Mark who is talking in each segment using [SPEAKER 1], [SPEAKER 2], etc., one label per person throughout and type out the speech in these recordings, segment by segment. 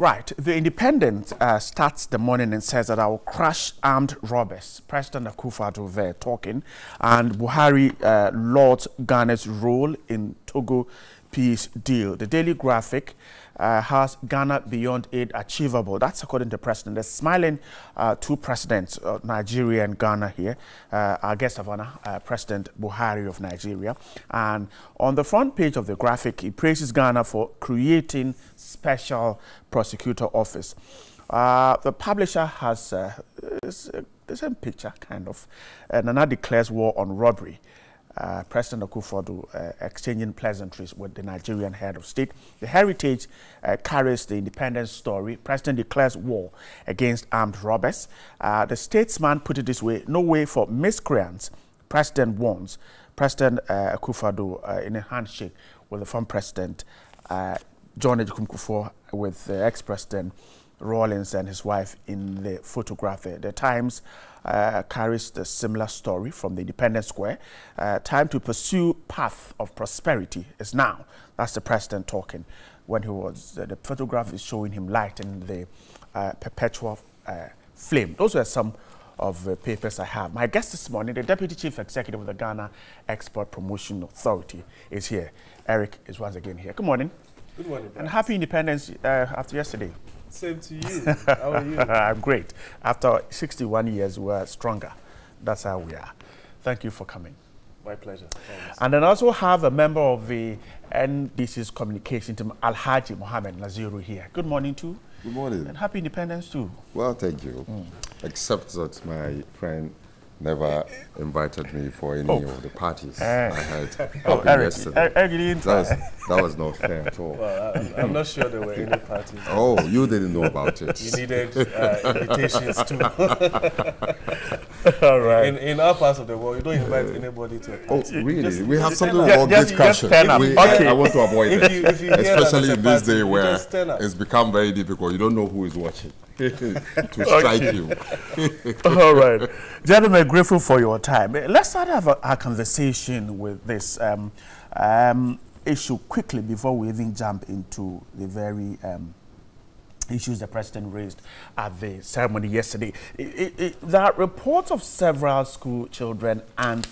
[SPEAKER 1] Right. The Independent starts the morning and says that I will crush armed robbers. President Akufo-Addo there talking, and Buhari lauds Ghana's role in Togo peace deal. The Daily Graphic has Ghana beyond aid achievable. That's according to the president. The smiling two presidents, Nigeria and Ghana here. Our guest of honor, President Buhari of Nigeria. And on the front page of the graphic, he praises Ghana for creating special prosecutor office. The publisher has the same picture, kind of. Nana declares war on robbery. President Akufo-Addo exchanging pleasantries with the Nigerian head of state. The Heritage carries the independence story. President declares war against armed robbers. The Statesman put it this way: no way for miscreants. President warns. President Akufo-Addo in a handshake with the former president John Ejikun Kufuor, with the ex-president Rawlings and his wife in the photograph there. The Times carries the similar story from the Independence Square. Time to pursue path of prosperity is now. That's the president talking when he was, the photograph is showing him lighting the perpetual flame. Those were some of the papers I have. My guest this morning, the Deputy Chief Executive of the Ghana Export Promotion Authority, is here. Eric is once again here. Good morning.
[SPEAKER 2] Good morning.
[SPEAKER 1] And happy independence after yesterday.
[SPEAKER 2] Same to you. How are you?
[SPEAKER 1] I'm great. After 61 years, we're stronger. That's how we are. Thank you for coming.
[SPEAKER 2] My pleasure. Thanks.
[SPEAKER 1] And then also have a member of the NDC's communication team, Alhaji Mohammed Naziru, here. Good morning too.
[SPEAKER 3] Good morning.
[SPEAKER 1] And happy independence too.
[SPEAKER 3] Well, thank you. Except that my friend never invited me for any of the parties I had yesterday.
[SPEAKER 1] Eric,
[SPEAKER 3] that was not fair at all.
[SPEAKER 2] Well, I'm not sure there were any parties.
[SPEAKER 3] Oh, you didn't know about it.
[SPEAKER 2] You needed invitations too.
[SPEAKER 1] all right.
[SPEAKER 2] In our parts of the world, you don't invite anybody to a party.
[SPEAKER 3] Oh, really?
[SPEAKER 2] Just,
[SPEAKER 3] we have something
[SPEAKER 1] just,
[SPEAKER 3] about discussion.
[SPEAKER 1] I
[SPEAKER 3] want to avoid it.
[SPEAKER 2] If you
[SPEAKER 3] Especially in this day where
[SPEAKER 2] it's
[SPEAKER 3] become very difficult. You don't know who is watching to strike you.
[SPEAKER 1] All right. Gentlemen, grateful for your time. Let's start our conversation with this issue quickly before we even jump into the very issues the president raised at the ceremony yesterday. There are reports of several school children and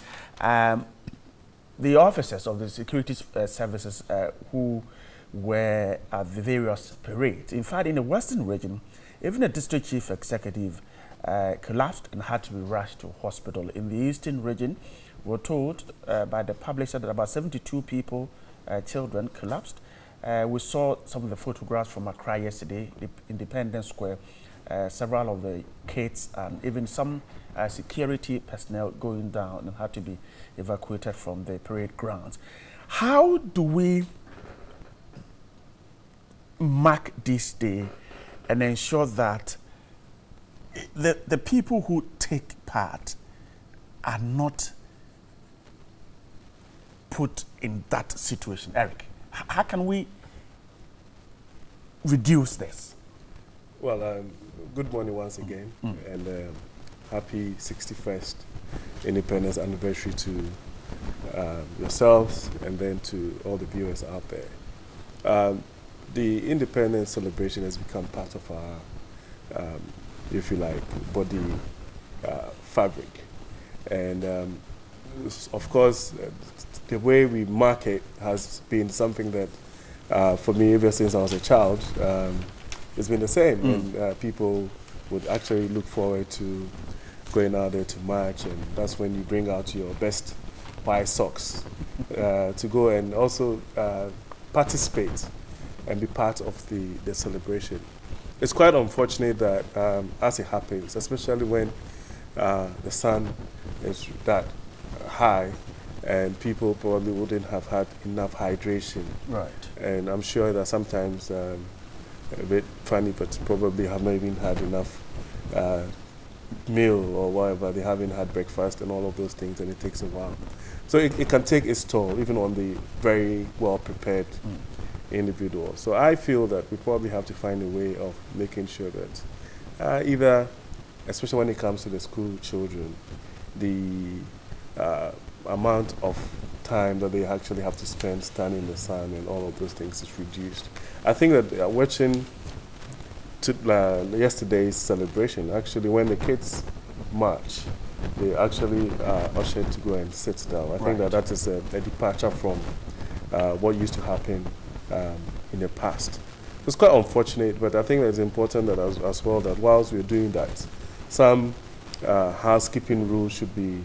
[SPEAKER 1] the officers of the security services who were at the various parades. In fact, in the Western region, even the district chief executive collapsed and had to be rushed to hospital. In the Eastern region, we're told by the publisher that about 72 people, children, collapsed. We saw some of the photographs from Accra yesterday, the Independence Square, several of the kids and even some security personnel going down and had to be evacuated from the parade grounds. How do we mark this day and ensure that the people who take part are not put in that situation? Eric, how can we reduce this?
[SPEAKER 2] Well, good morning once again, and happy 61st Independence anniversary to yourselves and then to all the viewers out there. The Independence celebration has become part of our, if you like, body fabric. And of course, the way we mark it has been something that, for me, ever since I was a child, it's been the same. And people would actually look forward to going out there to march, and that's when you bring out your best white socks to go and also participate and be part of the celebration. It's quite unfortunate that as it happens, especially when the sun is that high and people probably wouldn't have had enough hydration.
[SPEAKER 1] Right.
[SPEAKER 2] And I'm sure that sometimes, a bit funny, but probably have not even had enough meal or whatever. They haven't had breakfast and all of those things, and it takes a while. So it can take its toll, even on the very well-prepared individual. So I feel that we probably have to find a way of making sure that either, especially when it comes to the school children, the amount of time that they actually have to spend standing in the sun and all of those things is reduced. I think that watching yesterday's celebration, actually, when the kids march, they actually are ushered to go and sit down. I think that is a departure from what used to happen in the past. It's quite unfortunate, but I think it's important that as well that whilst we're doing that, some housekeeping rules should be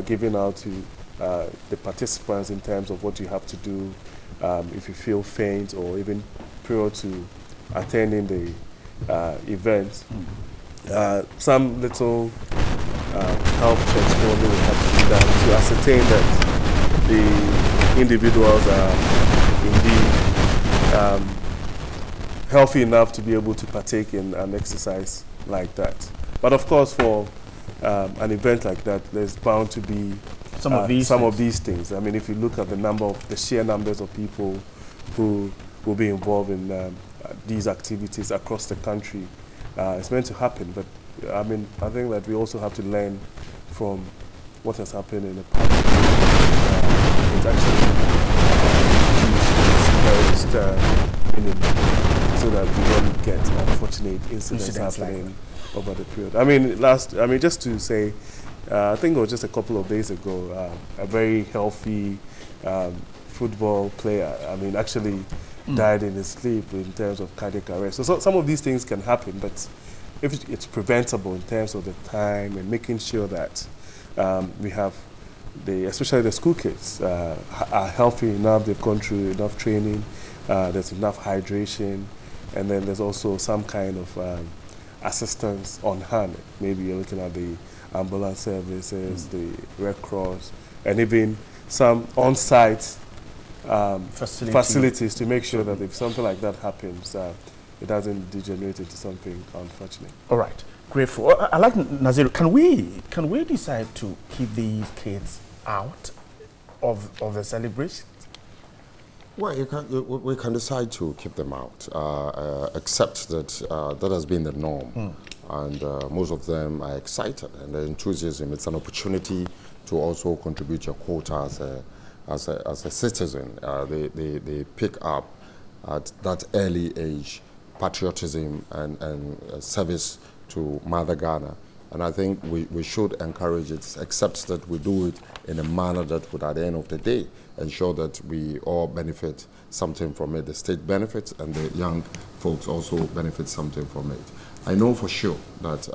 [SPEAKER 2] given out to the participants in terms of what you have to do if you feel faint or even prior to attending the event. Some little health checks probably will have to be done to ascertain that the individuals are indeed healthy enough to be able to partake in an exercise like that. But of course, for an event like that, there's bound to be some of these things. I mean, if you look at the sheer numbers of people who will be involved in these activities across the country, it's meant to happen. But I mean, I think that we also have to learn from what has happened in the past. It's actually so that we don't get unfortunate incidents happening like over the period. I mean, just to say, I think it was just a couple of days ago, a very healthy football player, I mean, actually died in his sleep in terms of cardiac arrest. So some of these things can happen, but if it's preventable in terms of the time and making sure that we have especially the school kids are healthy enough, they've gone through enough training, there's enough hydration, and then there's also some kind of assistance on hand. Maybe you're looking at the ambulance services, the Red Cross, and even some on-site facilities to make sure that if something like that happens, it doesn't degenerate into something unfortunate.
[SPEAKER 1] All right, grateful. I like Naziru. Can we decide to keep these kids out of the celebration?
[SPEAKER 3] Well, we can decide to keep them out, except that that has been the norm. And most of them are excited and their enthusiasm. It's an opportunity to also contribute your quota as a citizen. They pick up at that early age patriotism and service to Mother Ghana. And I think we should encourage it, except that we do it in a manner that would, at the end of the day, ensure that we all benefit something from it. The state benefits and the young folks also benefit something from it. I know for sure that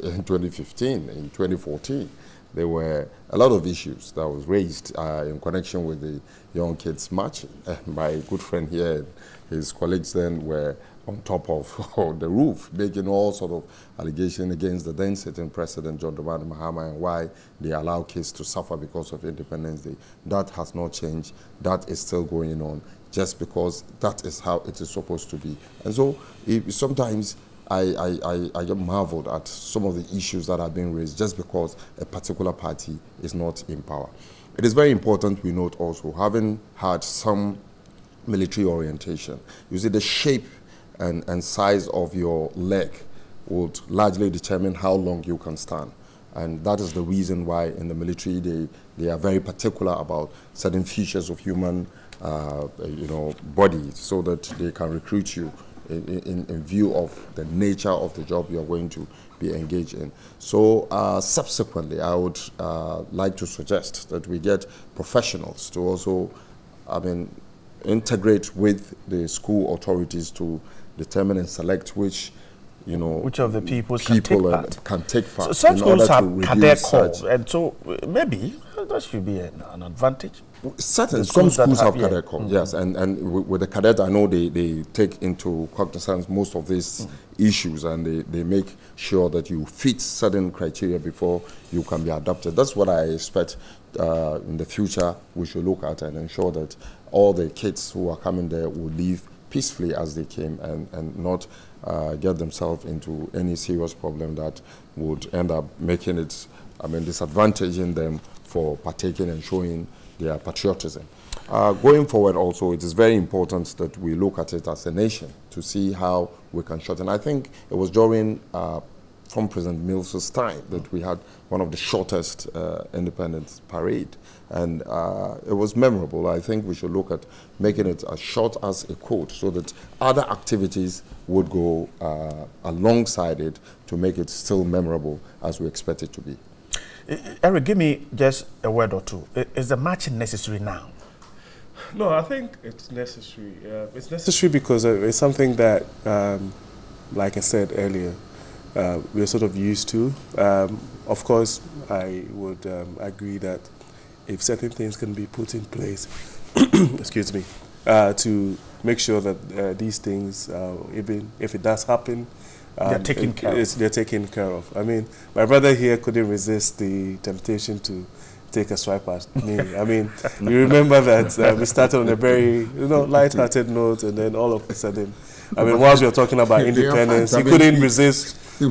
[SPEAKER 3] in 2015, in 2014, there were a lot of issues that was raised in connection with the young kids marching. My good friend here, his colleagues then were on top of the roof, making all sort of allegations against the then sitting president, John Dramani Mahama, and why they allow kids to suffer because of Independence Day. That has not changed. That is still going on, just because that is how it is supposed to be. And so sometimes I get marveled at some of the issues that are being raised just because a particular party is not in power. It is very important we note also, having had some military orientation, you see the shape and size of your leg would largely determine how long you can stand. And that is the reason why in the military they are very particular about certain features of human body, so that they can recruit you in view of the nature of the job you're going to be engaged in. So subsequently, I would like to suggest that we get professionals to also, integrate with the school authorities to determine and select which
[SPEAKER 1] of the people
[SPEAKER 3] can take part.
[SPEAKER 1] So some schools have cadet corps, and so maybe that should be an advantage.
[SPEAKER 3] Certainly, some schools have cadet corps, yes, and with the cadet, I know they take into cognizance most of these issues, and they make sure that you fit certain criteria before you can be adopted. That's what I expect in the future we should look at and ensure that all the kids who are coming there will leave peacefully as they came and not get themselves into any serious problem that would end up making it, disadvantaging them for partaking and showing their patriotism. Going forward also, it is very important that we look at it as a nation to see how we can shorten. I think it was during from President Mills's time that we had one of the shortest independence parade. And it was memorable. I think we should look at making it as short as a quote so that other activities would go alongside it to make it still memorable as we expect it to be.
[SPEAKER 1] Eric, give me just a word or two. Is the marching necessary now?
[SPEAKER 2] No, I think it's necessary. It's necessary because it's something that, like I said earlier, we're sort of used to. Of course, I would agree that if certain things can be put in place, excuse me, to make sure that these things, even if it does happen,
[SPEAKER 1] they're taken care of.
[SPEAKER 2] They're taken care of. I mean, my brother here couldn't resist the temptation to take a swipe at me. I mean, you remember that we started on a very, light-hearted note, and then all of a sudden, I mean, whilst we were talking about independence, he couldn't resist to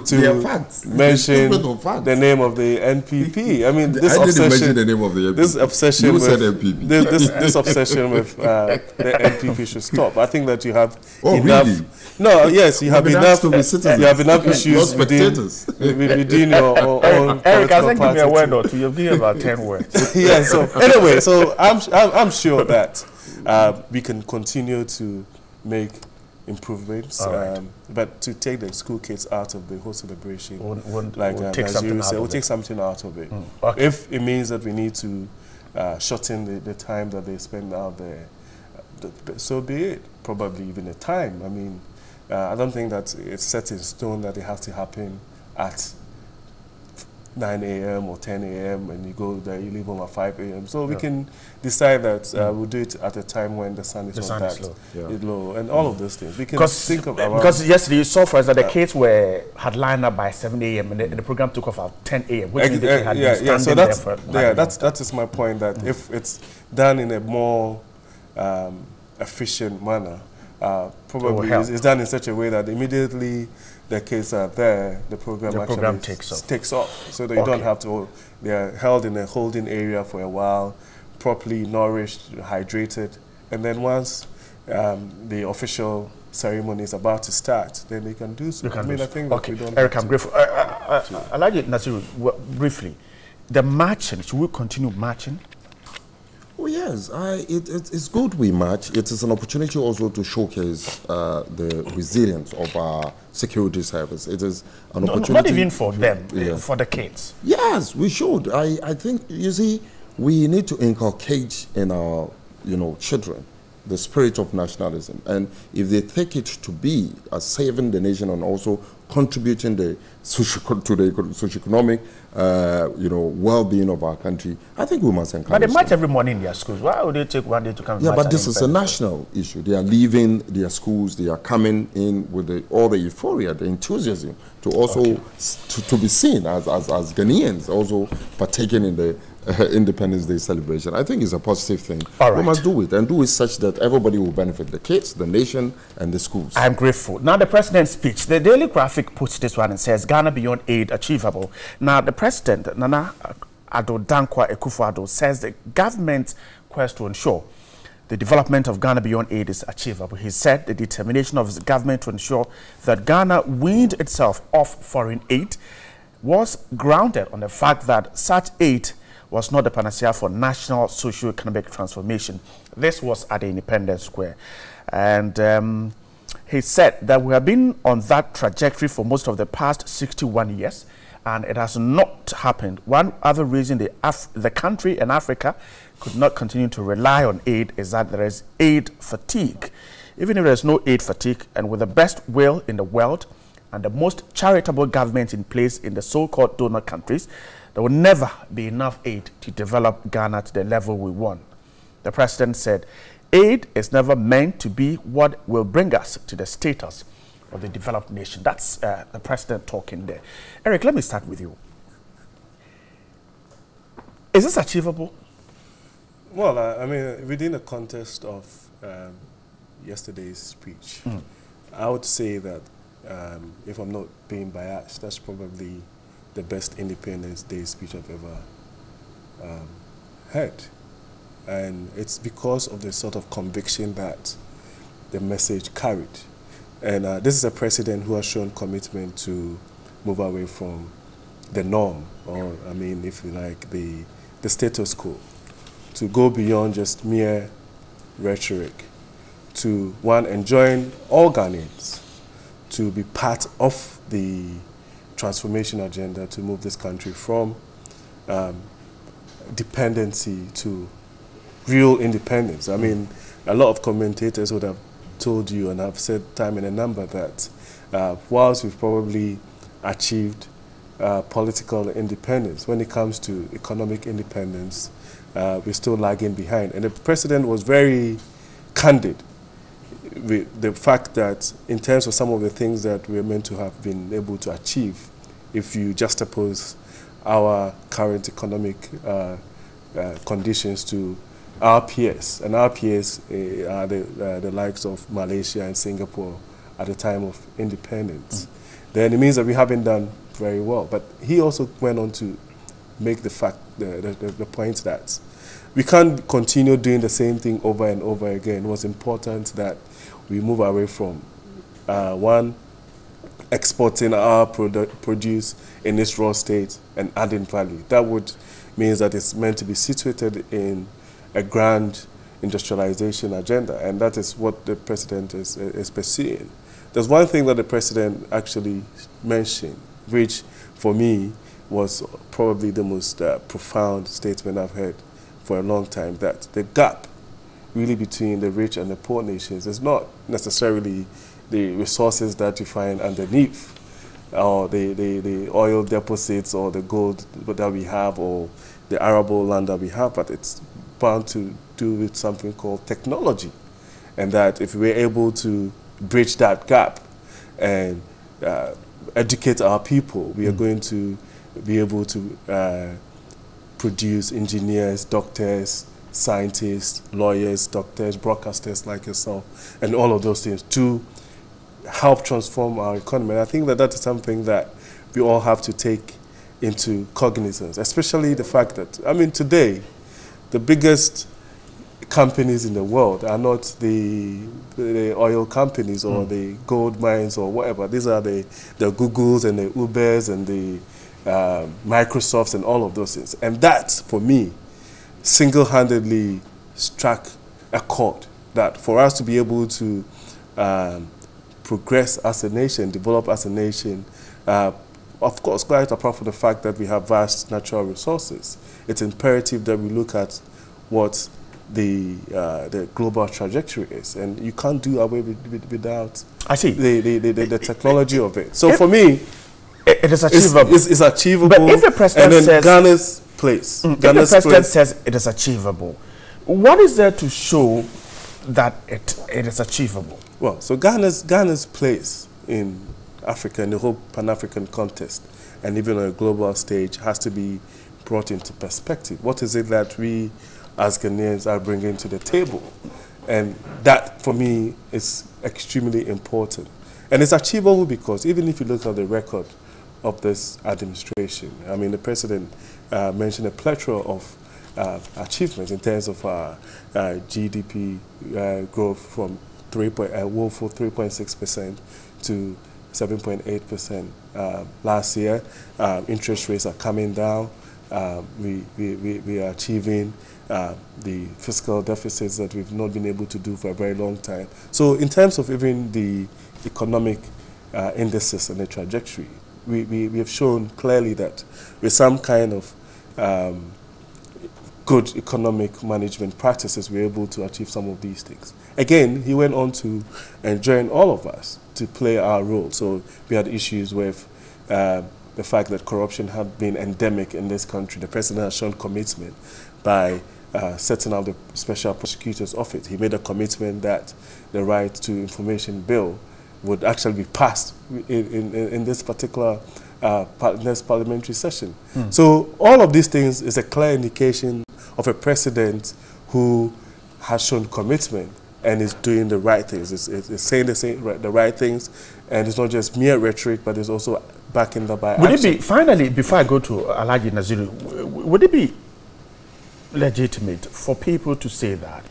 [SPEAKER 2] mention the name of the NPP. I mean, this obsession. Didn't mention the name of the NPP. This obsession with NPP. This obsession with the NPP should stop. I think that you have enough. Really? No, yes, you have enough. You have enough issues within your own.
[SPEAKER 1] Eric, I think give me a word or two. You've given about 10 words.
[SPEAKER 2] Yeah. So anyway, so I'm sure that we can continue to make improvements, right. But to take the school kids out of the whole celebration, we'll take something out of it. Okay. If it means that we need to shorten the time that they spend out there, so be it. Probably even a time. I mean, I don't think that it's set in stone that it has to happen at 9 a.m. or 10 a.m. and you go there, you leave home at 5 a.m. So we can decide that we'll do it at a time when the sun is not that low, and all of those things. We can think of
[SPEAKER 1] because yesterday you saw for us that the kids had lined up by 7 a.m. and the program took off at 10 a.m. Which means they had been standing there for
[SPEAKER 2] that is my point. That if it's done in a more efficient manner, probably it's done in such a way that immediately the kids are there, the program takes off. So that you don't have to, they're held in a holding area for a while, properly nourished, hydrated, and then once the official ceremony is about to start, then they can do so. I think that we don't.
[SPEAKER 1] Eric, I'm grateful. I like it, Nasiru, briefly. The marching, should we continue marching?
[SPEAKER 3] Oh yes, it's good we march. It is an opportunity also to showcase the resilience of our security service. It is an opportunity.
[SPEAKER 1] Not even for them, for the kids.
[SPEAKER 3] Yes, we should. I think, you see, we need to inculcate in our, children the spirit of nationalism. And if they take it to be as saving the nation and also contributing to the socioeconomic, well-being of our country, I think we must encourage.
[SPEAKER 1] But they march every morning in their schools. Why would they take one day to come?
[SPEAKER 3] Yeah, but this is a national issue. They are leaving their schools. They are coming in with all the euphoria, the enthusiasm to also to be seen as Ghanaians, also partaking in the Independence Day celebration. I think it's a positive thing.
[SPEAKER 1] All right.
[SPEAKER 3] We must do it, and do it such that everybody will benefit: the kids, the nation, and the schools.
[SPEAKER 1] I'm grateful. Now, the president's speech. The Daily Graphic puts this one and says, Ghana beyond aid achievable. Now, the president, Nana Addo Dankwa Akufo-Addo, says the government's quest to ensure the development of Ghana beyond aid is achievable. He said the determination of his government to ensure that Ghana weaned itself off foreign aid was grounded on the fact that such aid was not the panacea for national socio-economic transformation. This was at the Independence Square. And he said that we have been on that trajectory for most of the past 61 years, and it has not happened. One other reason the country and Africa could not continue to rely on aid is that there is aid fatigue. Even if there is no aid fatigue, and with the best will in the world and the most charitable government in place in the so-called donor countries, there will never be enough aid to develop Ghana to the level we want. The president said, aid is never meant to be what will bring us to the status of the developed nation. That's the president talking there. Eric, let me start with you. Is this achievable?
[SPEAKER 2] Well, I mean, within the context of yesterday's speech, I would say that if I'm not being biased, that's probably the best Independence Day speech I've ever heard. And it's because of the sort of conviction that the message carried. And this is a president who has shown commitment to move away from the norm, or I mean, if you like, the status quo, to go beyond just mere rhetoric, to one, enjoying all Ghanaians, to be part of the transformation agenda to move this country from dependency to real independence. I mean, a lot of commentators would have told you, and I've said time and a number, that whilst we've probably achieved political independence, when it comes to economic independence, we're still lagging behind. And the president was very candid with the fact that in terms of some of the things that we're meant to have been able to achieve, if you juxtapose our current economic conditions to our peers, and our peers are the likes of Malaysia and Singapore at the time of independence, then it means that we haven't done very well. But he also went on to make the point that we can't continue doing the same thing over and over again. It was important that we move away from, one, exporting our produce in its raw state and adding value. That would mean that it's meant to be situated in a grand industrialization agenda, and that is what the president is pursuing. There's one thing that the president actually mentioned, which for me was probably the most profound statement I've heard for a long time, that the gap really between the rich and the poor nations is not necessarily the resources that you find underneath, or the oil deposits or the gold that we have, or the arable land that we have, but it's bound to do with something called technology. And that if we're able to bridge that gap and educate our people, we are going to be able to produce engineers, doctors, scientists, lawyers, doctors, broadcasters like yourself, and all of those things to help transform our economy. And I think that that is something that we all have to take into cognizance, especially the fact that, I mean, today, the biggest companies in the world are not the oil companies or the gold mines or whatever. These are the Googles and the Ubers and the Microsofts and all of those things. And that, for me, single-handedly struck a chord that for us to be able to progress as a nation, develop as a nation, of course, quite apart from the fact that we have vast natural resources, it's imperative that we look at what the global trajectory is, and you can't do away without the technology of it. So for me,
[SPEAKER 1] it is achievable.
[SPEAKER 2] It's achievable.
[SPEAKER 1] But if the president
[SPEAKER 2] and then
[SPEAKER 1] says
[SPEAKER 2] Ghana's place,
[SPEAKER 1] if the president says it is achievable, what is there to show that it is achievable?
[SPEAKER 2] Well, so Ghana's place in Africa, in the whole Pan-African contest, and even on a global stage, has to be brought into perspective. What is it that we as Ghanaians are bringing to the table? And that, for me, is extremely important. And it's achievable because even if you look at the record of this administration, I mean, the president mentioned a plethora of achievements in terms of GDP growth from woeful 3.6% to 7.8% last year. Interest rates are coming down. We are achieving the fiscal deficits that we've not been able to do for a very long time. So in terms of even the economic indices and the trajectory, we have shown clearly that with some kind of good economic management practices, we're able to achieve some of these things. Again, he went on to enjoin all of us to play our role. So we had issues with the fact that corruption had been endemic in this country. The president has shown commitment by setting up the Special Prosecutor's Office. He made a commitment that the Right to Information Bill would actually be passed in this particular next parliamentary session. So all of these things is a clear indication of a president who has shown commitment and is doing the right things. It's saying the right things, and it's not just mere rhetoric, but it's also backing that by action.
[SPEAKER 1] Would it be, finally, before I go to Alhaji Naziru, would it be legitimate for people to say that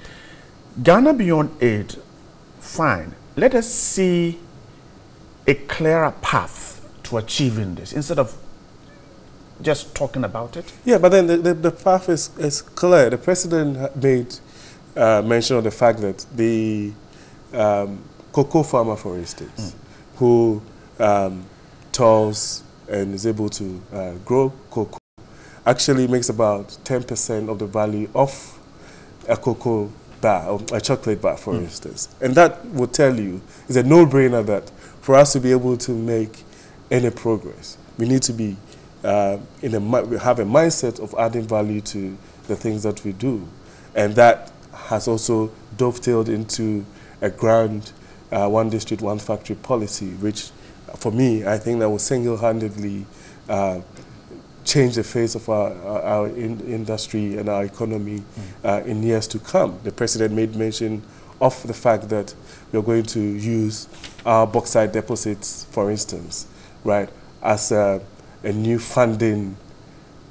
[SPEAKER 1] Ghana Beyond Aid, fine, let us see a clearer path to achieving this instead of just talking about it?
[SPEAKER 2] Yeah, but then the path is clear. The president made mention of the fact that the cocoa farmer, for instance, who toils and is able to grow cocoa, actually makes about 10% of the value of a cocoa bar, or a chocolate bar, for instance. And that would tell you, it's a no-brainer that for us to be able to make any progress, we need to be we have a mindset of adding value to the things that we do. And that has also dovetailed into a grand one district, one factory policy, which for me, I think that will single-handedly change the face of our industry and our economy in years to come. The president made mention of the fact that we're going to use our bauxite deposits, for instance, right, as a new funding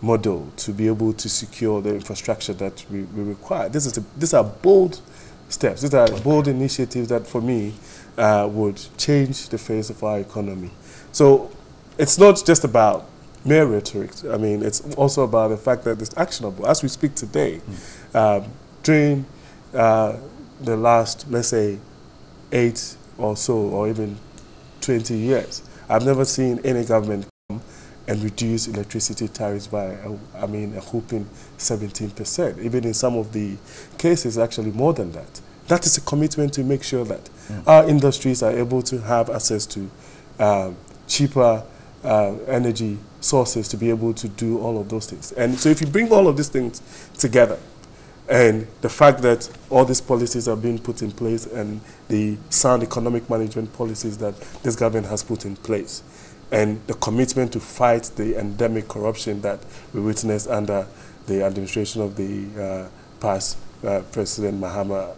[SPEAKER 2] model to be able to secure the infrastructure that we require. These are bold steps. These are bold initiatives that, for me, would change the face of our economy. So it's not just about mere rhetoric. I mean, it's also about the fact that it's actionable. As we speak today, during the last, let's say, 8 or so, or even 20 years, I've never seen any government come and reduce electricity tariffs by, a whopping 17%. Even in some of the cases, actually more than that. That is a commitment to make sure that our industries are able to have access to cheaper energy sources to be able to do all of those things. And so if you bring all of these things together, and the fact that all these policies are being put in place and the sound economic management policies that this government has put in place, and the commitment to fight the endemic corruption that we witnessed under the administration of the past President Mahama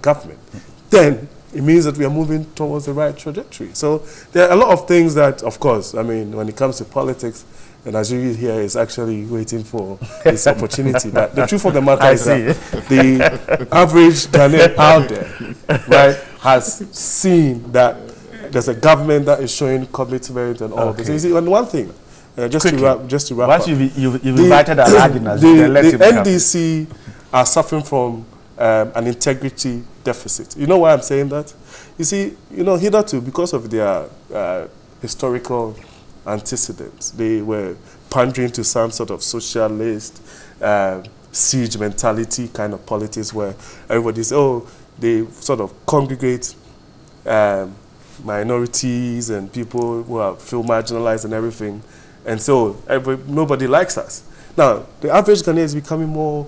[SPEAKER 2] government, then it means that we are moving towards the right trajectory. So there are a lot of things that, of course, I mean, when it comes to politics, and Nigeria here is actually waiting for this opportunity. But the truth of the matter is that the average Ghanaian out there, right, has seen that there's a government that is showing commitment and all of this. You see, and one thing, just to wrap
[SPEAKER 1] Once
[SPEAKER 2] up.
[SPEAKER 1] you've invited our arguments,
[SPEAKER 2] the NDC are suffering from an integrity deficit. You know why I'm saying that? You see, hitherto, because of their historical antecedents, they were pandering to some sort of socialist siege mentality kind of politics where everybody says, they sort of congregate minorities and people who feel marginalized and everything. And so nobody likes us. Now, the average Ghanaian is becoming more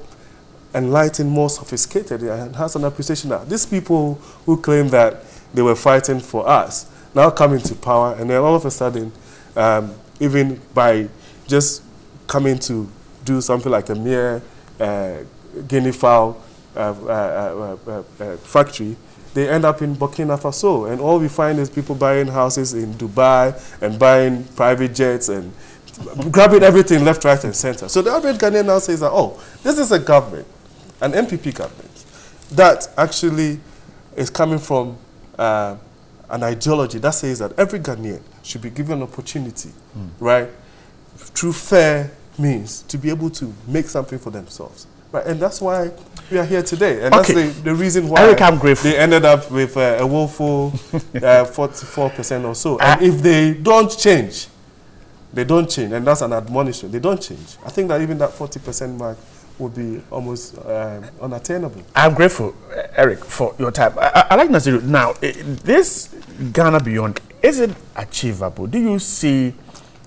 [SPEAKER 2] enlightened, more sophisticated, and has an appreciation that these people who claim that they were fighting for us now come into power, and then all of a sudden, even by just coming to do something like a mere guinea fowl factory, they end up in Burkina Faso, and all we find is people buying houses in Dubai and buying private jets and grabbing everything left, right, and center. So the average Ghanaian now says that, this is a government, an MPP government, that actually is coming from an ideology that says that every Ghanaian should be given an opportunity, right, through fair means to be able to make something for themselves. Right, and that's why we are here today. And that's the reason why
[SPEAKER 1] Eric, I'm grateful.
[SPEAKER 2] They ended up with a woeful 44% or so. And if they don't change, and that's an admonition, they don't change. I think that even that 40% mark would be almost unattainable. I'm
[SPEAKER 1] grateful, Eric, for your time. I like Nasiru. Now, this Ghana Beyond, is it achievable? Do you see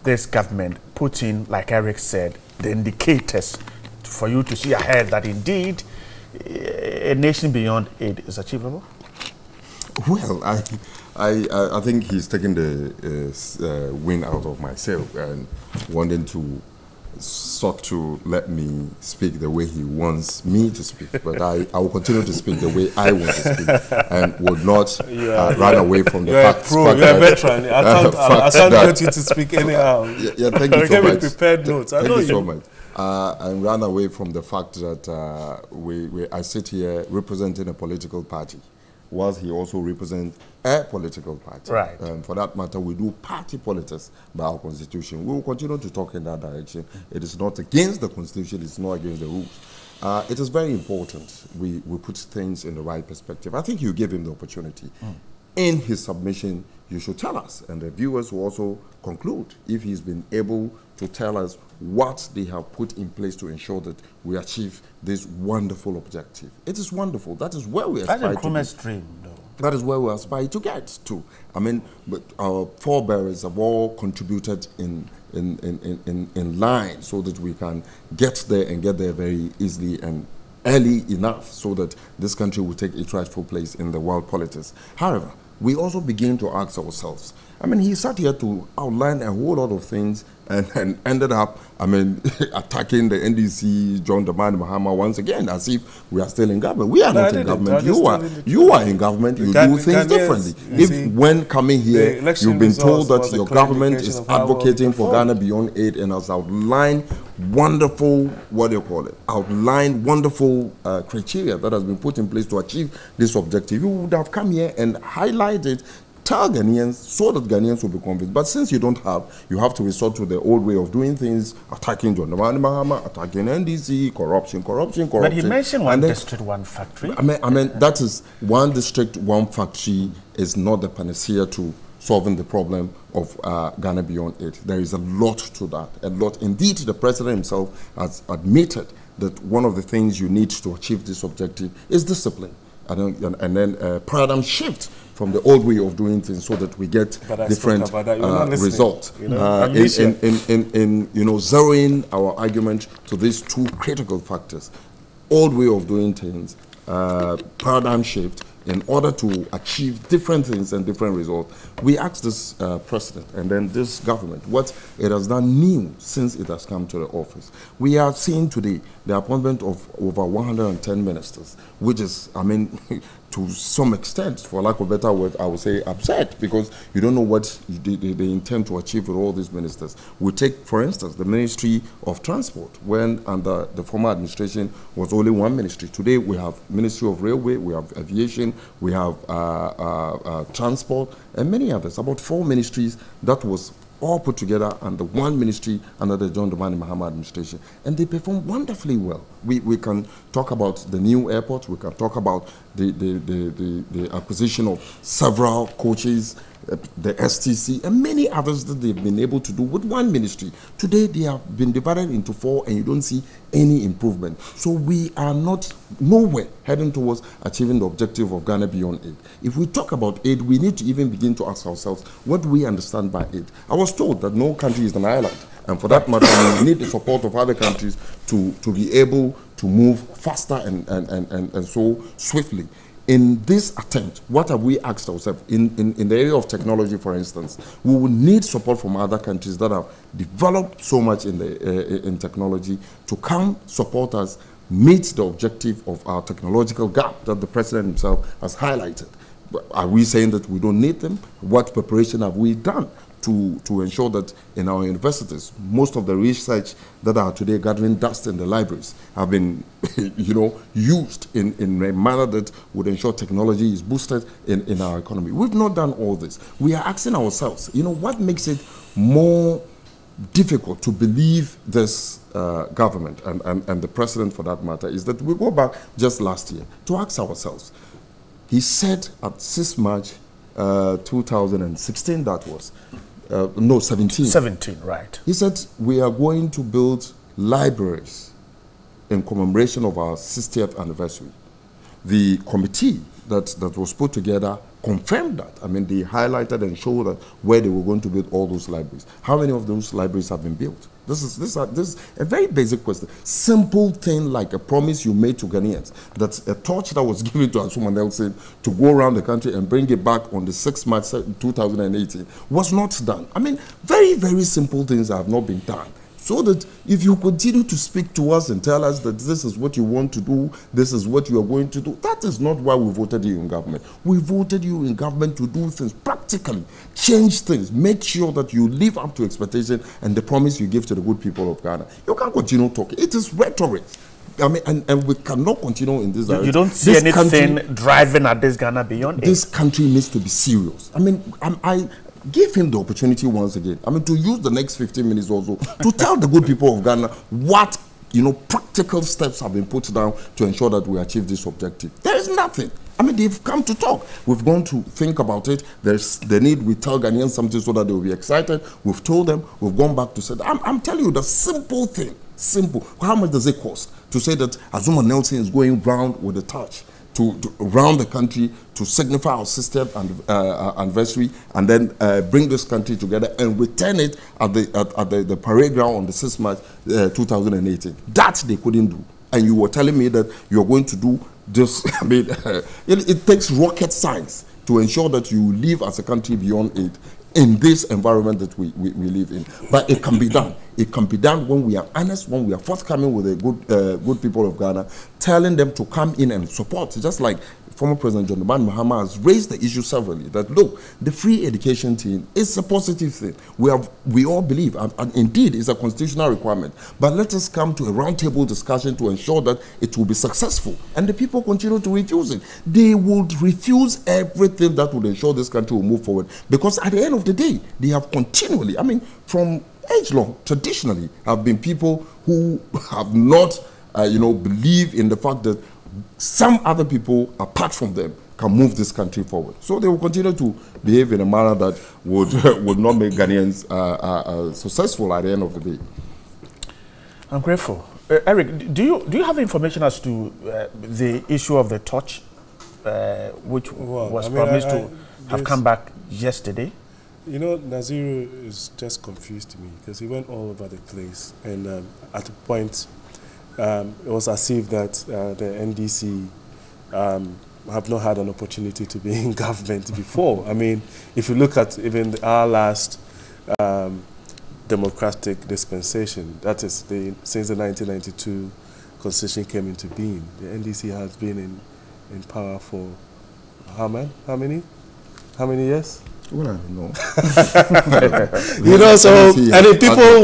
[SPEAKER 1] this government putting, like Eric said, the indicators for you to see ahead that indeed a nation beyond aid is achievable?
[SPEAKER 3] Well, I think he's taking the wind out of my sail and wanting to sought to let me speak the way he wants me to speak, but I will continue to speak the way I want to speak and would not run away from the facts.
[SPEAKER 2] You're a veteran. I can't get you to speak anyhow.
[SPEAKER 3] Yeah, thank you so much.
[SPEAKER 2] Prepared notes.
[SPEAKER 3] Thank you so much. And run away from the fact that I sit here representing a political party, whilst he also represents a political party.
[SPEAKER 1] Right.
[SPEAKER 3] For that matter, we do party politics by our constitution. We will continue to talk in that direction. It is not against the constitution, it's not against the rules. It is very important we put things in the right perspective. I think you gave him the opportunity. In his submission, you should tell us, and the viewers will also conclude if he's been able to tell us what they have put in place to ensure that we achieve this wonderful objective. It is wonderful. That is where we aspire to.
[SPEAKER 1] That's a promised dream, though.
[SPEAKER 3] That is where we aspire to get to. I mean, but our forebearers have all contributed in line so that we can get there and get there very easily and early enough so that this country will take its rightful place in the world politics. However, we also begin to ask ourselves, I mean, he sat here to outline a whole lot of things and ended up, I mean, attacking the NDC, John Dramani Mahama once again, as if we are still in government. We are not in government. You are in government. You do things differently. If when coming here, you've been told that your government is advocating for Ghana Beyond Aid and has outlined wonderful, what do you call it, outlined wonderful criteria that has been put in place to achieve this objective, you would have come here and highlighted, tell Ghanaians so that Ghanaians will be convinced. But since you don't have, you have to resort to the old way of doing things, attacking John Dramani Mahama, attacking NDC, corruption.
[SPEAKER 1] But he mentioned one district, one factory.
[SPEAKER 3] I mean, that is one district, one factory is not the panacea to solving the problem of Ghana Beyond Aid. There is a lot to that, a lot. Indeed, the president himself has admitted that one of the things you need to achieve this objective is discipline. And then paradigm shift from the old way of doing things so that we get different results. In zeroing our argument to these two critical factors, old way of doing things, paradigm shift, in order to achieve different things and different results, we asked this president and then this government what it has done new since it has come to the office. We are seeing today the appointment of over 110 ministers, which is, I mean, to some extent, for lack of a better word, I would say upset, because you don't know what they intend to achieve with all these ministers. We take, for instance, the Ministry of Transport, when under the former administration was only one ministry. Today we have Ministry of Railway, we have Aviation, we have Transport, and many others. About 4 ministries that was all put together under one ministry under the John Dramani Mahama administration. And they perform wonderfully well. We can talk about the new airport, we can talk about the acquisition of several coaches, the STC, and many others that they've been able to do with one ministry. Today they have been divided into 4 and you don't see any improvement. So we are nowhere heading towards achieving the objective of Ghana Beyond Aid. If we talk about aid, we need to even begin to ask ourselves what do we understand by aid. I was told that no country is an island, and for that matter we need the support of other countries to be able to move faster and so swiftly. In this attempt, what have we asked ourselves? In the area of technology, for instance, we will need support from other countries that have developed so much in technology to come support us, meet the objective of our technological gap that the president himself has highlighted. Are we saying that we don't need them? What preparation have we done to ensure that in our universities, most of the research that are today gathering dust in the libraries have been, used in a manner that would ensure technology is boosted in our economy? We've not done all this. We are asking ourselves, what makes it more difficult to believe this government and the president for that matter is that we go back just last year to ask ourselves. He said at 6 March 2016, that was, 17.
[SPEAKER 1] 17, right.
[SPEAKER 3] He said, we are going to build libraries in commemoration of our 60th anniversary. The committee that was put together confirmed that. I mean, they highlighted and showed that where they were going to build all those libraries. How many of those libraries have been built? This is a very basic question. Simple thing like a promise you made to Ghanaians, that a torch that was given to someone else to go around the country and bring it back on the 6th March 2018 was not done. I mean, very, very simple things have not been done. So that if you continue to speak to us and tell us that this is what you want to do, this is what you are going to do, that is not why we voted you in government. We voted you in government to do things practically, change things, make sure that you live up to expectation and the promise you give to the good people of Ghana. You can't continue talking. It is rhetoric. I mean, and we cannot continue in this direction.
[SPEAKER 1] You don't see
[SPEAKER 3] This
[SPEAKER 1] anything
[SPEAKER 3] country-
[SPEAKER 1] driving at this Ghana beyond it.
[SPEAKER 3] This country needs to be serious. I mean, I give him the opportunity once again. I mean, to use the next 15 minutes also to tell the good people of Ghana what, practical steps have been put down to ensure that we achieve this objective. There is nothing. I mean, they've come to talk. We've gone to think about it. There's the need. We tell Ghanaians something so that they will be excited. We've told them. We've gone back to say, I'm telling you the simple thing. Simple. How much does it cost to say that Azuma Nelson is going round with a touch to around the country to signify our 60th anniversary, and then bring this country together and return it at the parade ground on the 6th March 2018. That they couldn't do. And you were telling me that you're going to do this. I mean, it takes rocket science to ensure that you live as a country beyond it in this environment that we live in. But it can be done. It can be done when we are honest, when we are forthcoming with the good people of Ghana, telling them to come in and support. Just like former President John Dramani Mahama has raised the issue severally, that look, the free education thing is a positive thing. We all believe, and indeed it's a constitutional requirement. But let us come to a roundtable discussion to ensure that it will be successful. And the people continue to refuse it. They would refuse everything that would ensure this country will move forward. Because at the end of the day, they have continually, I mean, from age long, traditionally, have been people who have not, believe in the fact that some other people, apart from them, can move this country forward. So they will continue to behave in a manner that would not make Ghanaians successful at the end of the day.
[SPEAKER 1] I'm grateful. Eric, do you have information as to the issue of the torch, which was promised to have come back yesterday?
[SPEAKER 2] Naziru is just confused to me because he went all over the place, and at a point, it was as if that the NDC have not had an opportunity to be in government before. I mean, if you look at even our last democratic dispensation, that is since the 1992 Constitution came into being, the NDC has been in power for how many years?
[SPEAKER 3] Well, I don't know.
[SPEAKER 2] So and then people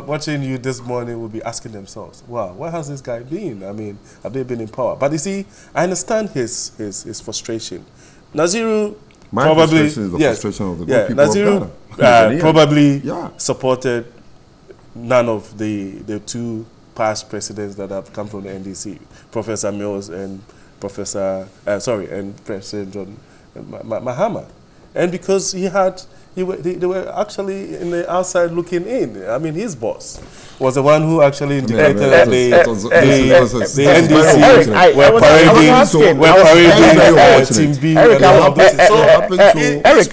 [SPEAKER 2] watching you this morning will be asking themselves, wow, where has this guy been? I mean, have they been in power? But you see, I understand his frustration. Naziru probably,
[SPEAKER 3] frustration is the frustration of the good people
[SPEAKER 2] Naziru
[SPEAKER 3] of Ghana.
[SPEAKER 2] probably supported none of the two past presidents that have come from the NDC, Professor Mills and President John Mahama. And because they were actually in the outside looking in. I mean, his boss was the one who actually indicated that the NDC were parading Team B.
[SPEAKER 1] Eric,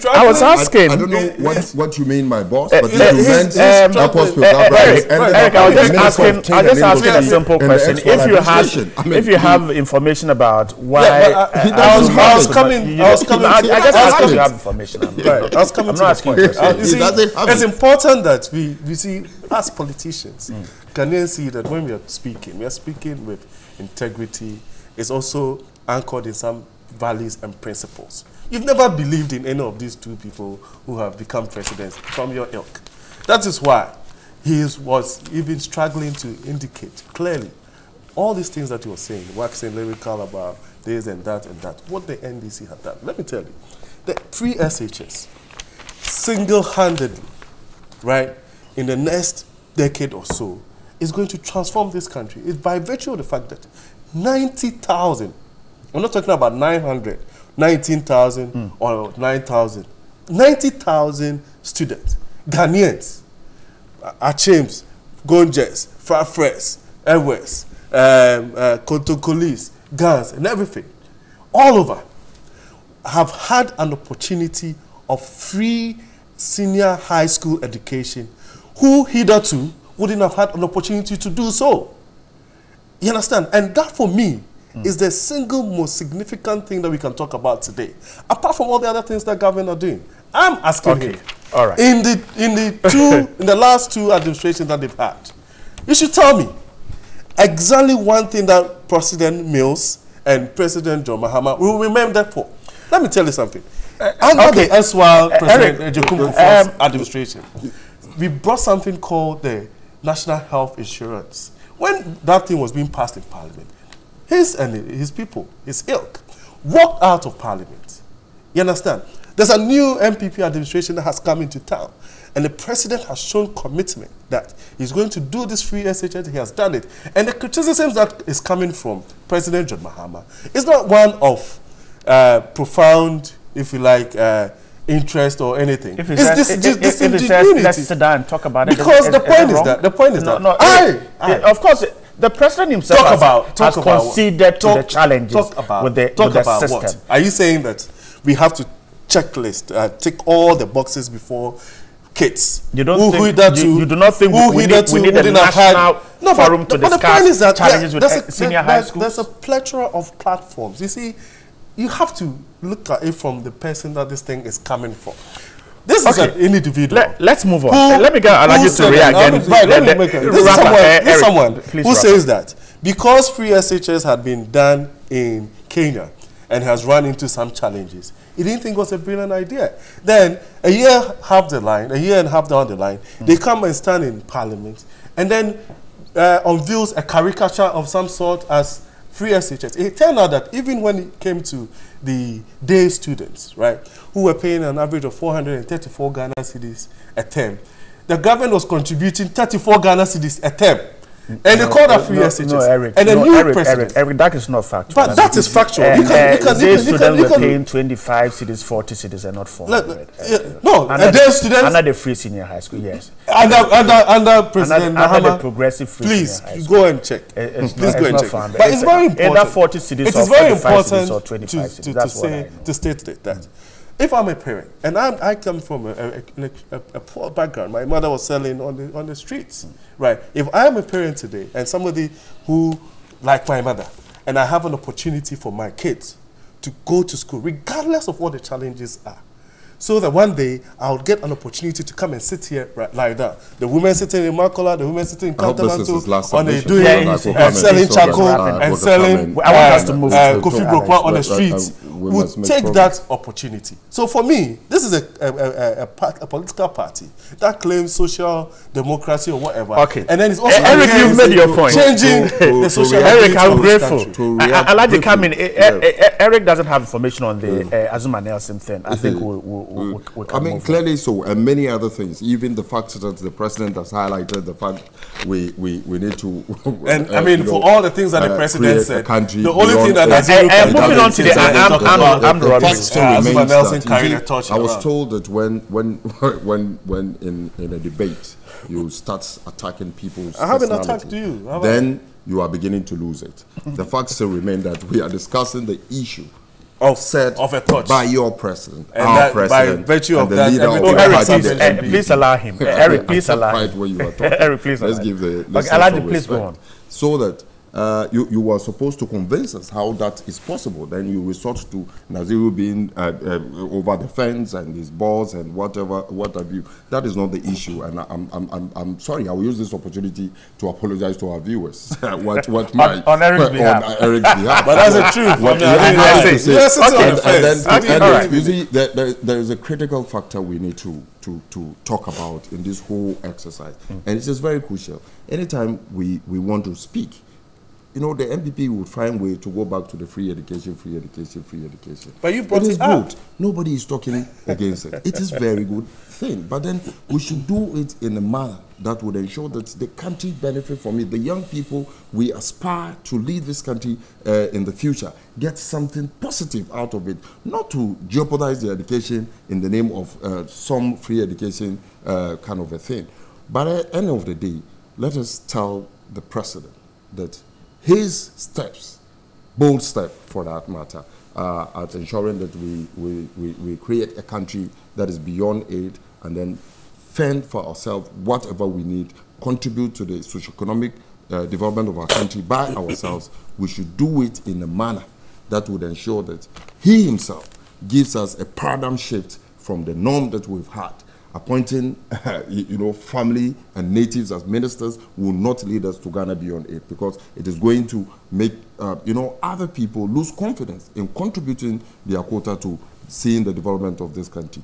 [SPEAKER 1] I was asking.
[SPEAKER 3] I don't know what you mean by boss, but you meant that was
[SPEAKER 1] Eric, I was just asking a simple question. If you have information about why,
[SPEAKER 2] I was coming.
[SPEAKER 1] I just asked if you have information.
[SPEAKER 2] I was coming. I'm not asking. It's important that we see, as politicians, Ghanaians see that when we are speaking with integrity. It's also anchored in some values and principles. You've never believed in any of these two people who have become presidents from your ilk. That is why he was even struggling to indicate clearly all these things that he was saying, waxing lyrical about this and that, what the NDC had done. Let me tell you, the three SHS, single-handedly, right, in the next decade or so, is going to transform this country. It's by virtue of the fact that 90,000, I'm not talking about 900, 19,000 or 9,000, 90,000 students, Ghanaians, Achims, Gonjes, Fafres, Ewes, Kotokolis, Gans, and everything, all over, have had an opportunity of free senior high school education, who hitherto wouldn't have had an opportunity to do so. You understand? And that, for me, is the single most significant thing that we can talk about today, apart from all the other things that government are doing. I'm asking him, all right, in the last two administrations that they've had, you should tell me exactly one thing that President Mills and President John Mahama will remember for. Let me tell you something. Under the erstwhile President Jacob Kufuor's administration, we brought something called the national health insurance. When that thing was being passed in Parliament, his people, his ilk, walked out of Parliament. You understand? There's a new MPP administration that has come into town, and the president has shown commitment that he's going to do this free SHS. He has done it. And the criticisms that is coming from President John Mahama is not one of profound, if you like, interest or anything.
[SPEAKER 1] If he says, let's sit down and talk about it.
[SPEAKER 2] Because the point is that,
[SPEAKER 1] of course, the president himself has conceded to the challenges with the system.
[SPEAKER 2] What? Are you saying that we have to checklist, tick all the boxes before kids?
[SPEAKER 1] You don't you do not think we need a national forum to discuss challenges with senior high schools?
[SPEAKER 2] There's a plethora of platforms. You see, you have to look at it from the person that this thing is coming from. This is an individual.
[SPEAKER 1] Let's move on. Let me allow you to react again.
[SPEAKER 2] There's someone who says that because free SHS had been done in Kenya and has run into some challenges, he didn't think it was a brilliant idea. Then a year and a half down the line, they come and stand in Parliament and then unveils a caricature of some sort as free SHS. It turned out that even when it came to the day students, right, who were paying an average of 434 Ghana cedis a term, the government was contributing 34 Ghana cedis a term. And they called that free SHS.
[SPEAKER 1] No, Eric,
[SPEAKER 2] and
[SPEAKER 1] Eric, that is not factual.
[SPEAKER 2] But that is factual.
[SPEAKER 1] Students were paying 25 cedis, 40 cedis, and not 400.
[SPEAKER 2] Students
[SPEAKER 1] under the free senior high school, yes.
[SPEAKER 2] Under President Mahama,
[SPEAKER 1] under the progressive free
[SPEAKER 2] please
[SPEAKER 1] senior high school.
[SPEAKER 2] go and check.
[SPEAKER 1] Please
[SPEAKER 2] go and check.
[SPEAKER 1] But
[SPEAKER 2] it's very important.
[SPEAKER 1] Either 40 cedis or 45 cedis or 25 cedis. That's what I know.
[SPEAKER 2] To state that. If I'm a parent and I come from a poor background, my mother was selling on the streets, right? If I am a parent today and somebody who, like my mother, and I have an opportunity for my kids to go to school, regardless of what the challenges are, so that one day I'll get an opportunity to come and sit here like that. The women sitting in Makola, the women sitting in Kantamanto, on selling charcoal and selling coffee broker on the streets. Would take that opportunity. So for me, this is a political party that claims social democracy or whatever.
[SPEAKER 1] Okay.
[SPEAKER 2] And then it's also
[SPEAKER 1] Eric, you've made your point.
[SPEAKER 2] Changing the social.
[SPEAKER 1] Eric, I'm grateful. I like to come in. Eric doesn't have information on the Azuma Nelson thing. I think we can move
[SPEAKER 3] clearly on. So, and many other things. Even the fact that the president has highlighted the fact we need to.
[SPEAKER 2] And for all the things that the president said, the only thing that
[SPEAKER 1] moving on to the armed robberies.
[SPEAKER 3] I was told that when in a debate you start attacking people's
[SPEAKER 2] I haven't attacked you.
[SPEAKER 3] Then you are beginning to lose it. The facts still remain that we are discussing the issue set
[SPEAKER 2] of a touch
[SPEAKER 3] by your president,
[SPEAKER 2] and
[SPEAKER 3] our president,
[SPEAKER 2] by virtue
[SPEAKER 3] and
[SPEAKER 2] of
[SPEAKER 3] the
[SPEAKER 2] that,
[SPEAKER 3] leader of the party.
[SPEAKER 1] Please allow him. Eric, please allow him.
[SPEAKER 3] Right where you are talking.
[SPEAKER 1] Eric, please
[SPEAKER 3] Let's
[SPEAKER 1] allow
[SPEAKER 3] give the
[SPEAKER 1] please go on.
[SPEAKER 3] So that you were supposed to convince us how that is possible. Then you resort to Naziru being over the fence and his balls and what have you. That is not the issue, and I'm sorry. I will use this opportunity to apologize to our viewers.
[SPEAKER 1] on Eric's behalf.
[SPEAKER 3] On Eric's behalf.
[SPEAKER 2] But that's the truth.
[SPEAKER 3] You see, there is a critical factor we need to talk about in this whole exercise, and it is very crucial. Anytime we want to speak, the MPP would find a way to go back to the free education.
[SPEAKER 2] But you brought it up.
[SPEAKER 3] Good. Nobody is talking against it. It is a very good thing. But then we should do it in a manner that would ensure that the country benefit from it. The young people we aspire to lead this country in the future get something positive out of it, not to jeopardize their education in the name of some free education kind of a thing. But at the end of the day, let us tell the president that his steps, bold step for that matter, at ensuring that we create a country that is beyond aid and then fend for ourselves whatever we need, contribute to the socioeconomic development of our country by ourselves. We should do it in a manner that would ensure that he himself gives us a paradigm shift from the norm that we've had. Appointing, family and natives as ministers will not lead us to Ghana beyond aid, because it is going to make, other people lose confidence in contributing their quota to seeing the development of this country.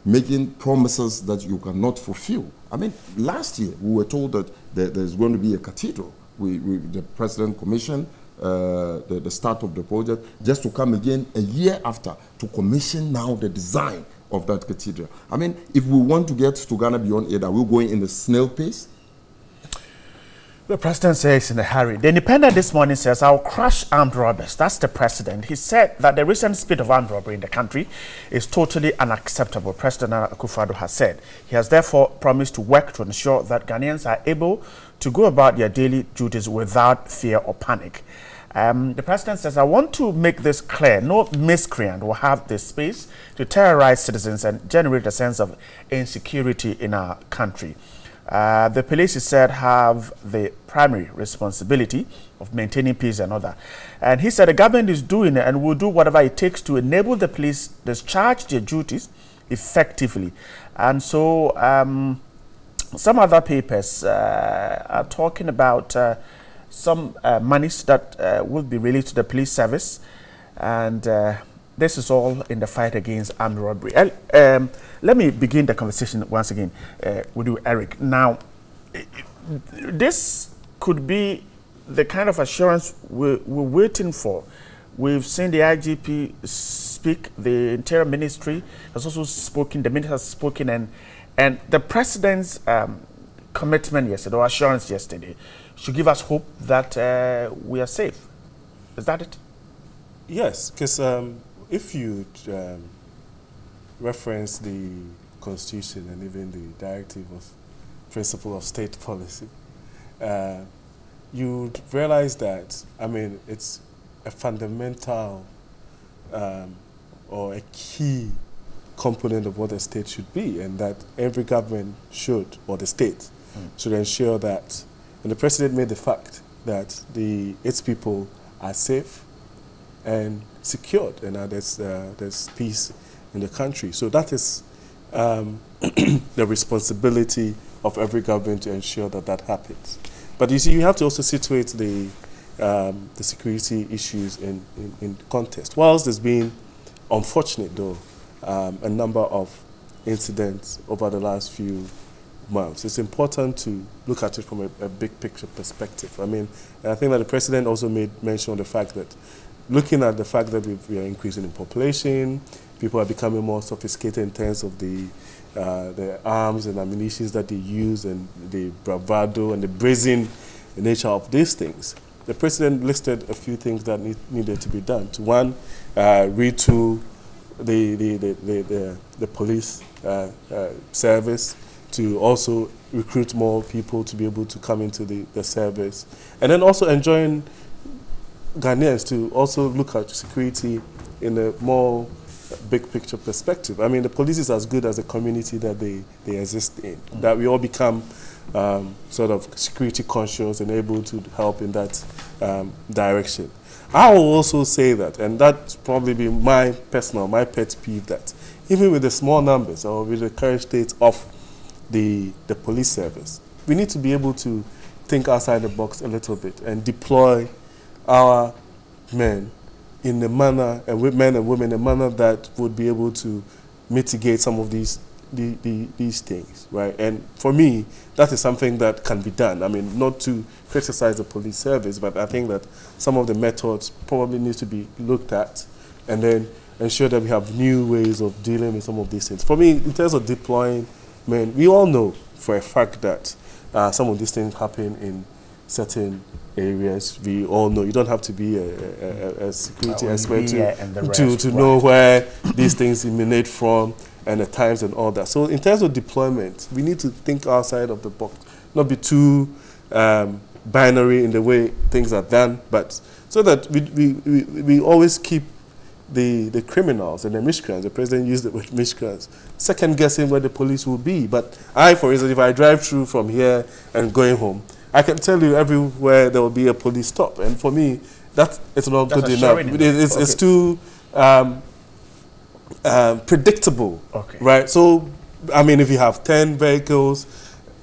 [SPEAKER 3] Making promises that you cannot fulfill I mean, last year we were told that there's going to be a cathedral. The president commissioned the start of the project, just to come again a year after to commission now the design of that cathedral. I mean, if we want to get to Ghana Beyond Aid, are we going in the snail pace?
[SPEAKER 1] The president says in a hurry. The Independent this morning says, I'll crush armed robbers. That's the president. He said that the recent spate of armed robbery in the country is totally unacceptable. President Akufo-Addo has said. He has therefore promised to work to ensure that Ghanaians are able to go about their daily duties without fear or panic. The president says, I want to make this clear. No miscreant will have the space to terrorize citizens and generate a sense of insecurity in our country. The police, he said, have the primary responsibility of maintaining peace and order. And he said the government is doing it and will do whatever it takes to enable the police discharge their duties effectively. And so some other papers are talking about some monies that will be released to the police service. And this is all in the fight against armed robbery. Let me begin the conversation once again with you, Eric. Now, this could be the kind of assurance we're waiting for. We've seen the IGP speak, the Interior Ministry has also spoken, the minister has spoken, and the president's commitment yesterday, or assurance yesterday, should give us hope that we are safe. Is that it?
[SPEAKER 2] Yes, because if you reference the Constitution and even the Directive of Principle of State Policy, you realize that, I mean, it's a fundamental or a key component of what a state should be, and that every government should, or the state, should ensure that, and the president made the fact that its people are safe and secured, and there's peace in the country. So that is the responsibility of every government to ensure that that happens. But you see, you have to also situate the security issues in context. Whilst there's been, unfortunate though, a number of incidents over the last few months, it's important to look at it from a big picture perspective. I mean, and I think that the president also made mention of the fact that, looking at the fact that we are increasing in population, people are becoming more sophisticated in terms of the arms and ammunition that they use, and the bravado and the brazen nature of these things. The president listed a few things that needed to be done. To one, retool the police service, to also recruit more people to be able to come into the service, and then also enjoin Ghanaians to also look at security in a more big picture perspective. I mean, the police is as good as the community that they exist in, that we all become sort of security conscious and able to help in that direction. I will also say that, and that's probably be my pet peeve, that even with the small numbers or with the current state of the police service, we need to be able to think outside the box a little bit and deploy our men in a manner, and men and women in a manner that would be able to mitigate some of these things, right? And for me, that is something that can be done. I mean, not to criticize the police service, but I think that some of the methods probably need to be looked at, and then ensure that we have new ways of dealing with some of these things. For me, in terms of deploying men, we all know for a fact that some of these things happen in certain areas. We all know. You don't have to be a security expert to know where these things emanate from and the times and all that. So in terms of deployment, we need to think outside of the box, not be too binary in the way things are done, but so that we always keep the criminals and the miscreants, the president used the word miscreants, second guessing where the police will be. But I, for instance, if I drive through from here and going home, I can tell you everywhere there will be a police stop. And for me, it's not good enough. It's too predictable, right? So, I mean, if you have 10 vehicles,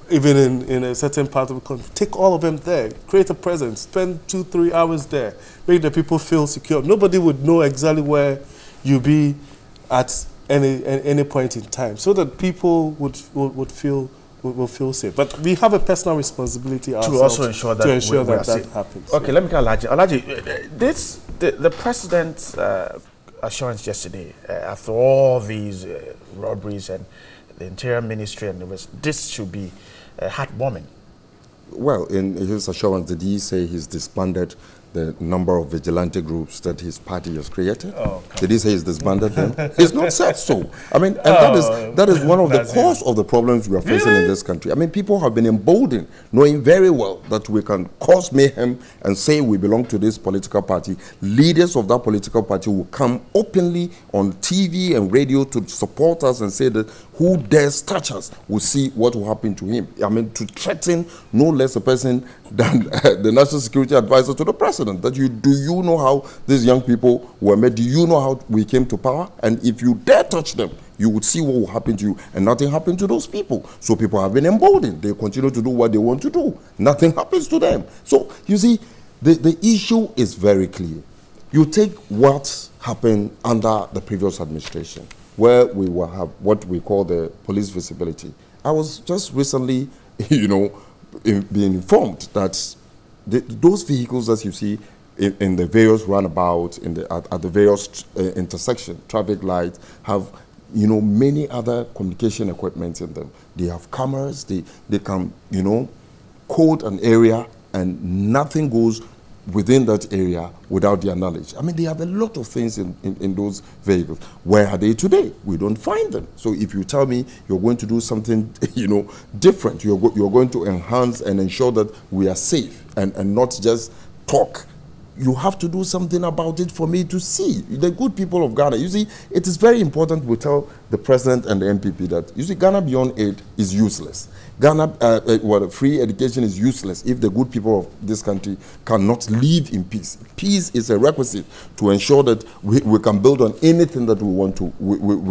[SPEAKER 2] even in a certain part of the country, take all of them there, create a presence, spend 2-3 hours there, make the people feel secure. Nobody would know exactly where you be at any point in time, so that people would will feel safe. But we have a personal responsibility
[SPEAKER 1] to also ensure that
[SPEAKER 2] that happens.
[SPEAKER 1] Okay, let me go, Alaji. Alaji, the president's assurance yesterday, after all these robberies and the Interior Ministry and the rest, this should be heartwarming.
[SPEAKER 3] Well, in his assurance, did he say he's disbanded the number of vigilante groups that his party has created?
[SPEAKER 1] Oh,
[SPEAKER 3] did he say he's disbanded them? He's not said so. I mean, and that is one of the cause of the problems we are facing in this country. I mean, people have been emboldened, knowing very well that we can cause mayhem and say we belong to this political party. Leaders of that political party will come openly on TV and radio to support us and say that who dares touch us will see what will happen to him. I mean, to threaten no less a person than the National Security Advisor to the President. That do you know how these young people were made? Do you know how we came to power? And if you dare touch them, you would see what will happen to you. And nothing happened to those people. So people have been emboldened. They continue to do what they want to do. Nothing happens to them. So, you see, the issue is very clear. You take what happened under the previous administration, where we will have what we call the police visibility. I was just recently, being informed that those vehicles that you see in the various roundabouts, at the various intersection, traffic lights, have many other communication equipment in them. They have cameras, they can, code an area and nothing goes within that area without their knowledge. I mean, they have a lot of things in those vehicles. Where are they today? We don't find them. So if you tell me you're going to do something, different, you're going to enhance and ensure that we are safe and not just talk, you have to do something about it for me to see. The good people of Ghana, you see, it is very important we tell the President and the MPP that, you see, Ghana Beyond Aid is useless. Ghana, free education is useless if the good people of this country cannot live in peace. Peace is a requisite to ensure that we can build on anything that we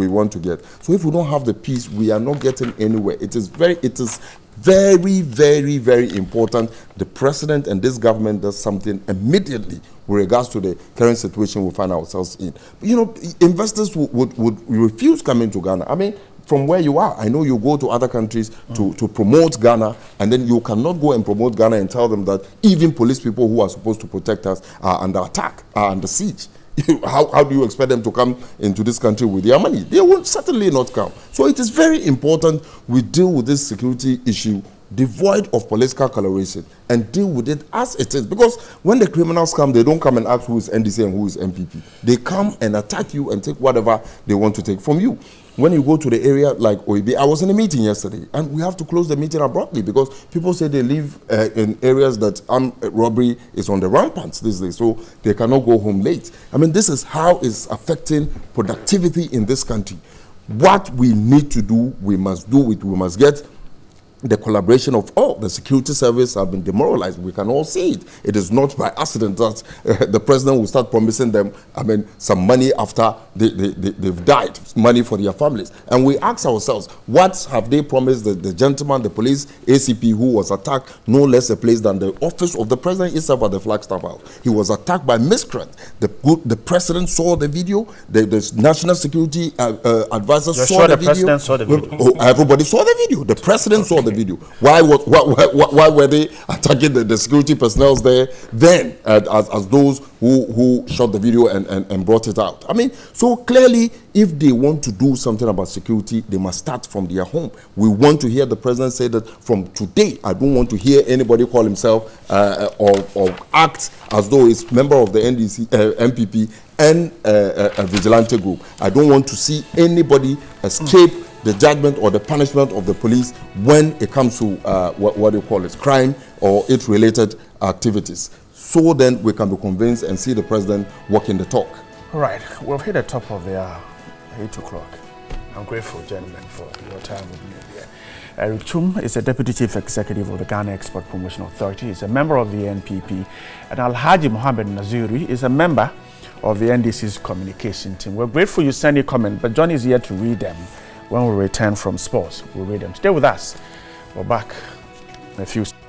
[SPEAKER 3] want to get. So if we don't have the peace, we are not getting anywhere. It is very, very, very important the President and this government does something immediately with regards to the current situation we find ourselves in. Investors would refuse coming to Ghana. I mean, from where you are, I know you go to other countries to promote Ghana, and then you cannot go and promote Ghana and tell them that even police people who are supposed to protect us are under attack, are under siege. How do you expect them to come into this country with their money? They will certainly not come. So it is very important we deal with this security issue devoid of political coloration and deal with it as it is. Because when the criminals come, they don't come and ask who is NDC and who is MPP. They come and attack you and take whatever they want to take from you. When you go to the area like OEB, I was in a meeting yesterday, and we have to close the meeting abruptly because people say they live in areas that robbery is on the rampant these days, so they cannot go home late. I mean, this is how it's affecting productivity in this country. What we need to do, we must do it. We must get the collaboration of all. The security service have been demoralized. We can all see it. It is not by accident that the president will start promising them, some money after they've died, money for their families. And we ask ourselves, what have they promised the gentleman, the police ACP who was attacked, no less a place than the office of the president itself at the Flagstaff House. He was attacked by miscreants. The president saw the video. The national security advisor saw the video.
[SPEAKER 1] President saw the video.
[SPEAKER 3] Oh, everybody saw the video. The president saw the video. Why were they attacking the security personnel there then as those who shot the video and brought it out? I mean, so clearly, if they want to do something about security, they must start from their home. We want to hear the president say that from today, I don't want to hear anybody call himself or act as though he's member of the NDC, MPP and a vigilante group. I don't want to see anybody escape the judgment or the punishment of the police when it comes to what do you call it, crime or its related activities. So then we can be convinced and see the president walking the talk.
[SPEAKER 1] All right, we've hit the top of the hour, 8 o'clock. I'm grateful, gentlemen, for your time with me here. Eric Chum is a Deputy Chief Executive of the Ghana Export Promotion Authority. He's a member of the NPP. And Alhaji Mohammed Naziri is a member of the NDC's communication team. We're grateful you send your comment, but John is here to read them. When we return from sports, we'll read them. Stay with us. We're back in a few seconds.